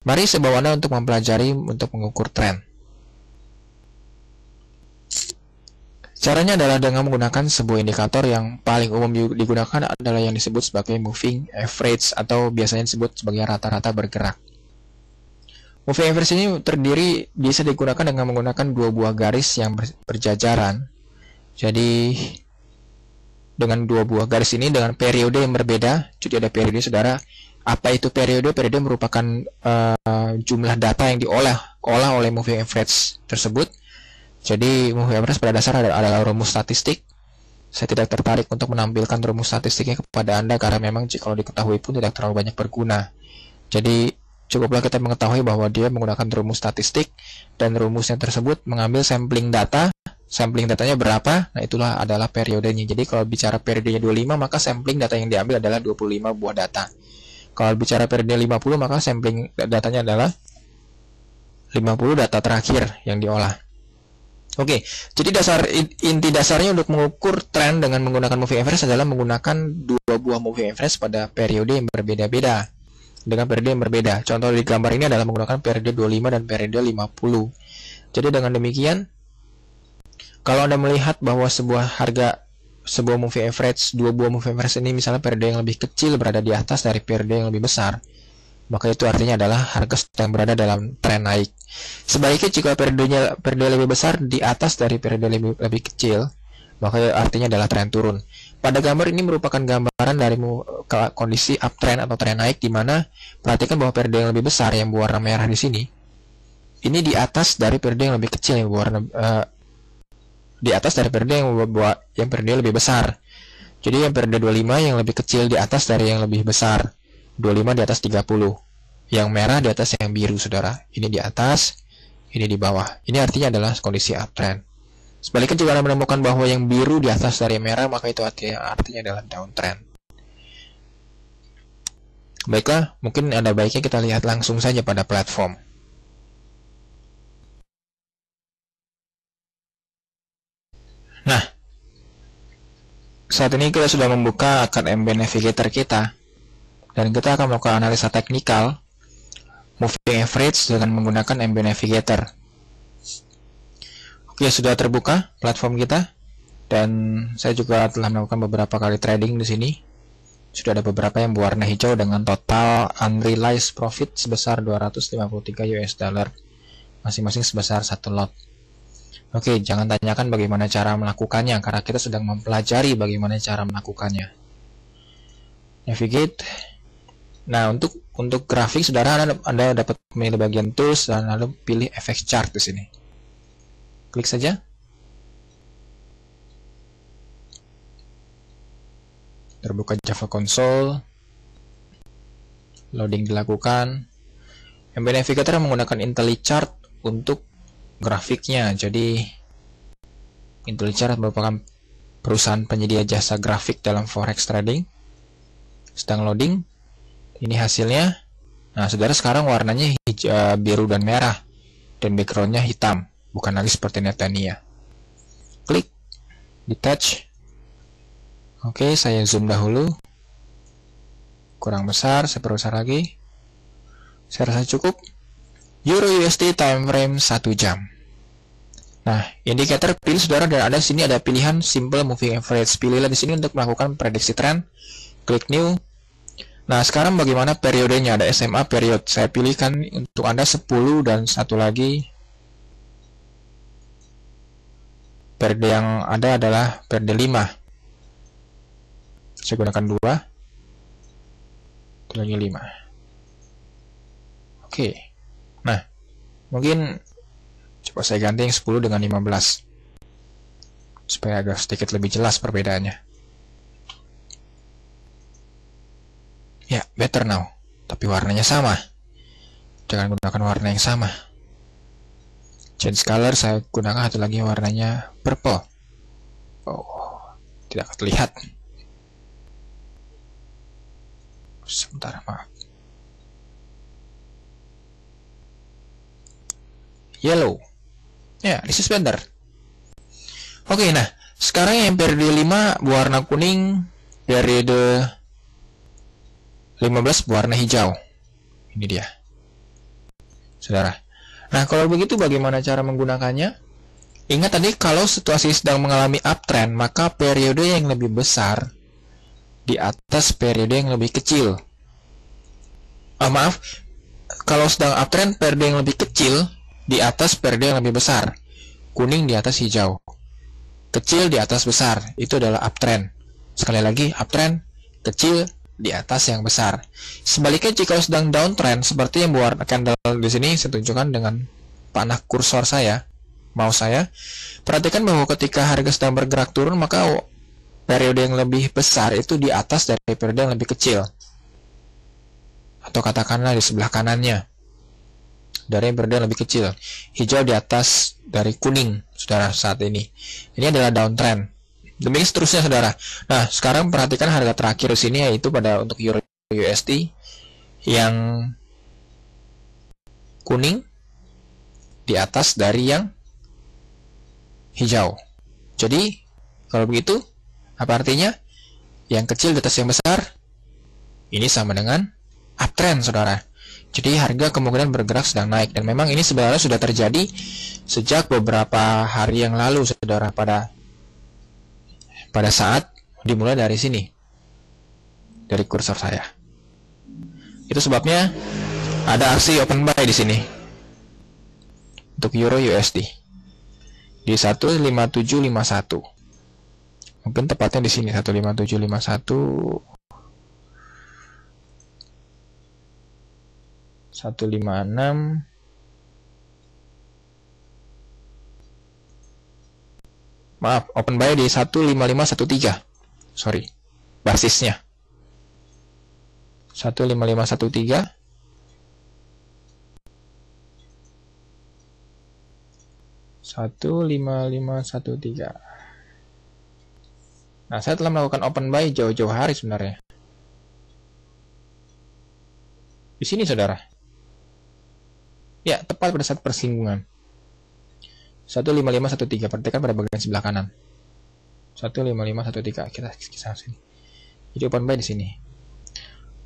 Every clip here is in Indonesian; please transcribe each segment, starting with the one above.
Mari saya bawa Anda untuk mempelajari untuk mengukur tren. Caranya adalah dengan menggunakan sebuah indikator yang paling umum digunakan adalah yang disebut sebagai moving average atau biasanya disebut sebagai rata-rata bergerak. Moving average ini bisa digunakan dengan menggunakan dua buah garis yang berjajaran. Jadi dengan dua buah garis ini dengan periode yang berbeda. Jadi ada periode, saudara. Apa itu periode? Periode merupakan jumlah data yang diolah oleh moving average tersebut. Jadi moving average pada dasar adalah rumus statistik. Saya tidak tertarik untuk menampilkan rumus statistiknya kepada Anda karena memang kalau diketahui pun tidak terlalu banyak berguna. Jadi cukuplah kita mengetahui bahwa dia menggunakan rumus statistik dan rumusnya tersebut mengambil sampling data. Sampling datanya berapa? Nah, itulah adalah periodenya. Jadi kalau bicara periodenya 25, maka sampling data yang diambil adalah 25 buah data. Kalau bicara periode 50, maka sampling datanya adalah 50 data terakhir yang diolah. Oke, jadi inti dasarnya untuk mengukur tren dengan menggunakan moving average adalah menggunakan dua buah moving average pada periode yang berbeda-beda. Dengan periode yang berbeda. Contoh di gambar ini adalah menggunakan periode 25 dan periode 50. Jadi dengan demikian, kalau Anda melihat bahwa sebuah moving average, dua buah moving average ini misalnya periode yang lebih kecil berada di atas dari periode yang lebih besar, maka itu artinya adalah harga sedang berada dalam tren naik. Sebaliknya jika periode lebih besar di atas dari periode lebih kecil, maka artinya adalah tren turun. Pada gambar ini merupakan gambaran dari kondisi uptrend atau tren naik, di mana perhatikan bahwa periode yang lebih besar yang berwarna merah di sini, ini di atas dari periode yang lebih kecil yang berwarna di atas dari periode yang periode lebih besar. Jadi yang periode 25 yang lebih kecil di atas dari yang lebih besar. 25 di atas 30. Yang merah di atas yang biru, saudara. Ini di atas, ini di bawah. Ini artinya adalah kondisi uptrend. Sebaliknya jika Anda menemukan bahwa yang biru di atas dari yang merah, maka itu artinya adalah downtrend. Baiklah, mungkin ada baiknya kita lihat langsung saja pada platform. Nah, saat ini kita sudah membuka akun MB Navigator kita, dan kita akan melakukan analisa teknikal moving average dengan menggunakan MB Navigator. Oke, sudah terbuka platform kita, dan saya juga telah melakukan beberapa kali trading di sini. Sudah ada beberapa yang berwarna hijau dengan total unrealized profit sebesar 253 US dollar, masing-masing sebesar 1 lot. Oke, jangan tanyakan bagaimana cara melakukannya, karena kita sedang mempelajari bagaimana cara melakukannya. Navigate. Nah, untuk grafik, saudara, Anda dapat memilih bagian tools dan lalu pilih FX chart di sini. Klik saja. Terbuka Java Console. Loading dilakukan. MB Navigator menggunakan IntelliChart untuk grafiknya. Jadi IntelliChart merupakan perusahaan penyedia jasa grafik dalam forex trading. Sedang loading. Ini hasilnya. Nah, saudara, sekarang warnanya biru dan merah, dan backgroundnya hitam, bukan lagi seperti Netania. Klik detach. Oke, saya zoom dahulu. Kurang besar, saya perbesar lagi. Saya rasa cukup. Euro USD time frame 1 jam. Nah, indikator pilih, saudara, dan ada sini ada pilihan simple moving average. Pilihlah di sini untuk melakukan prediksi tren. Klik new. Nah, sekarang bagaimana periodenya? Ada SMA period. Saya pilihkan untuk Anda 10 dan satu lagi. Periode yang ada adalah periode 5. Saya gunakan 2. Itu lagi 5. Oke. Nah, mungkin coba saya ganti yang 10 dengan 15 supaya agak sedikit lebih jelas perbedaannya. Ya, better now. Tapi warnanya sama. Jangan gunakan warna yang sama. Change color, saya gunakan satu lagi warnanya purple. Oh, tidak terlihat. Sebentar, maaf. Yellow. Ya, this is better. Oke, nah, sekarang yang periode 5 berwarna kuning, periode 15 berwarna hijau. Ini dia. saudara. Nah, kalau begitu bagaimana cara menggunakannya? Ingat tadi, kalau situasi sedang mengalami uptrend, maka periode yang lebih besar di atas periode yang lebih kecil. Maaf, kalau sedang uptrend, periode yang lebih kecil di atas periode yang lebih besar. Kuning di atas hijau. Kecil di atas besar, itu adalah uptrend. Sekali lagi, uptrend, kecil di atas yang besar. Sebaliknya, jika sedang downtrend, seperti yang berwarna candle di sini, saya tunjukkan dengan panah kursor saya, mouse saya. Perhatikan bahwa ketika harga sedang bergerak turun, maka periode yang lebih besar itu di atas dari periode yang lebih kecil. Atau katakanlah di sebelah kanannya, dari periode yang lebih kecil. Hijau di atas dari kuning, saudara, saat ini. Ini adalah downtrend. Demikian seterusnya, saudara. Nah, sekarang perhatikan harga terakhir di sini, yaitu pada untuk Euro USD yang kuning di atas dari yang hijau. Jadi, kalau begitu, apa artinya? Yang kecil di atas yang besar, ini sama dengan uptrend, saudara. Jadi, harga kemungkinan bergerak sedang naik. Dan memang ini sebenarnya sudah terjadi sejak beberapa hari yang lalu, saudara, pada saat dimulai dari sini, dari kursor saya. Itu sebabnya ada aksi open buy di sini untuk Euro USD di 15751. Mungkin tepatnya di sini 15751, 156, maaf, open buy di 15513. Sorry, basisnya 15513, 15513. Nah, saya telah melakukan open buy jauh-jauh hari sebenarnya. Di sini, saudara. Ya, tepat pada saat persinggungan. 15513, perhatikan pada bagian sebelah kanan. 15513, kita sini. Jadi open buy di sini.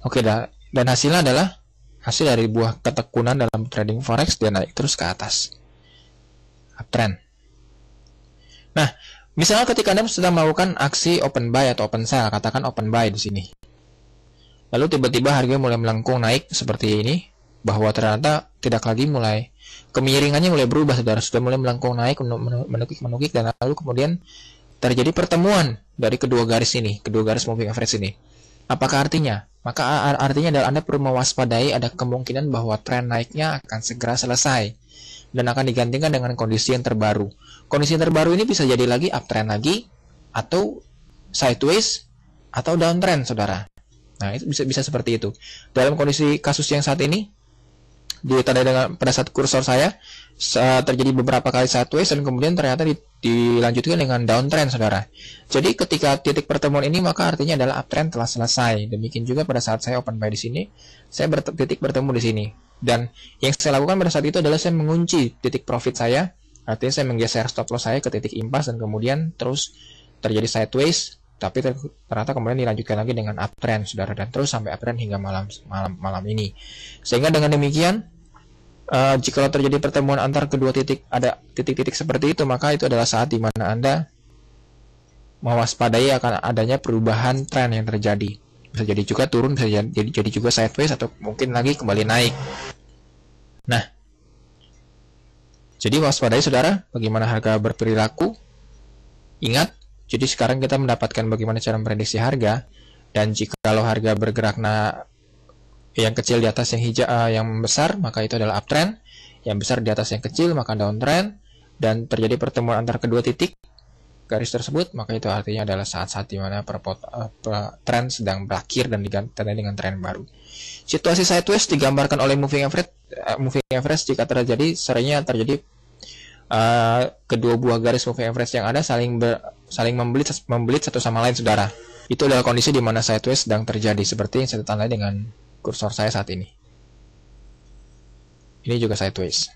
Oke, dan hasilnya adalah hasil dari buah ketekunan dalam trading forex, dia naik terus ke atas. Uptrend. Nah, misalnya ketika Anda sedang melakukan aksi open buy atau open sell, katakan open buy di sini. Lalu tiba-tiba harga mulai melengkung naik seperti ini, bahwa ternyata tidak lagi mulai kemiringannya mulai berubah, saudara, sudah mulai melengkung naik, menukik, dan lalu kemudian terjadi pertemuan dari kedua garis ini, kedua garis moving average ini. Apakah artinya? Maka artinya adalah Anda perlu mewaspadai ada kemungkinan bahwa tren naiknya akan segera selesai dan akan digantikan dengan kondisi yang terbaru. Kondisi yang terbaru ini bisa jadi lagi uptrend lagi, atau sideways, atau downtrend, saudara. Nah, itu bisa seperti itu. Dalam kondisi kasus yang saat ini, ditandai dengan pada saat kursor saya terjadi beberapa kali sideways dan kemudian ternyata dilanjutkan dengan downtrend, saudara. Jadi ketika titik pertemuan ini, maka artinya adalah uptrend telah selesai. Demikian juga pada saat saya open buy di sini, saya titik bertemu di sini. Dan yang saya lakukan pada saat itu adalah saya mengunci titik profit saya, artinya saya menggeser stop loss saya ke titik impas dan kemudian terus terjadi sideways, tapi ternyata kemudian dilanjutkan lagi dengan uptrend, saudara, dan terus sampai uptrend hingga malam ini. Sehingga dengan demikian, jika terjadi pertemuan antar kedua titik, ada titik-titik seperti itu, maka itu adalah saat di mana Anda mewaspadai akan adanya perubahan tren yang terjadi. Bisa jadi juga turun, bisa jadi juga sideways, atau mungkin lagi kembali naik. Nah, jadi waspadai, saudara, bagaimana harga berperilaku. Ingat, jadi sekarang kita mendapatkan bagaimana cara memprediksi harga, dan jika kalau harga bergerak yang kecil di atas yang hijau, yang besar, maka itu adalah uptrend. Yang besar di atas yang kecil, maka downtrend. Dan terjadi pertemuan antara kedua titik garis tersebut, maka itu artinya adalah saat-saat di mana tren sedang berakhir dan diganti dengan tren baru. Situasi sideways digambarkan oleh moving average. Moving average jika terjadi, seringnya terjadi kedua buah garis moving average yang ada saling membelit satu sama lain, saudara. Itu adalah kondisi di mana sideways sedang terjadi, seperti yang saya tandai dengan kursor saya saat ini. Ini juga sideways.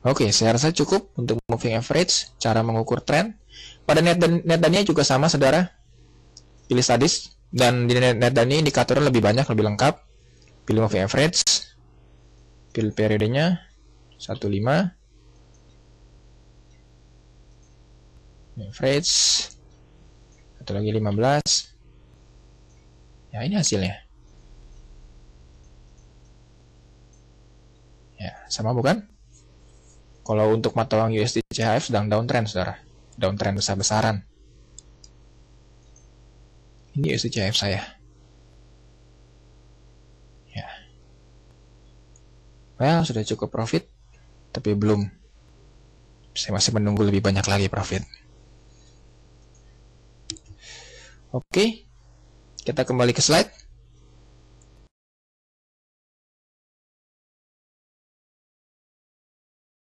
Oke, saya rasa cukup untuk moving average, cara mengukur tren. Pada net dan juga sama, saudara. Pilih studies, dan di net dan ini indikatornya lebih banyak, lebih lengkap. Pilih moving average, Pilih periodenya 15. Average. Satu lagi 15. Ya, ini hasilnya. Ya, sama bukan? Kalau untuk mata uang USD CHF sedang downtrend, saudara. Downtrend besar-besaran. Ini USD CHF saya. Ya. Well, sudah cukup profit, tapi belum. Saya masih menunggu lebih banyak lagi profit. Oke, kita kembali ke slide.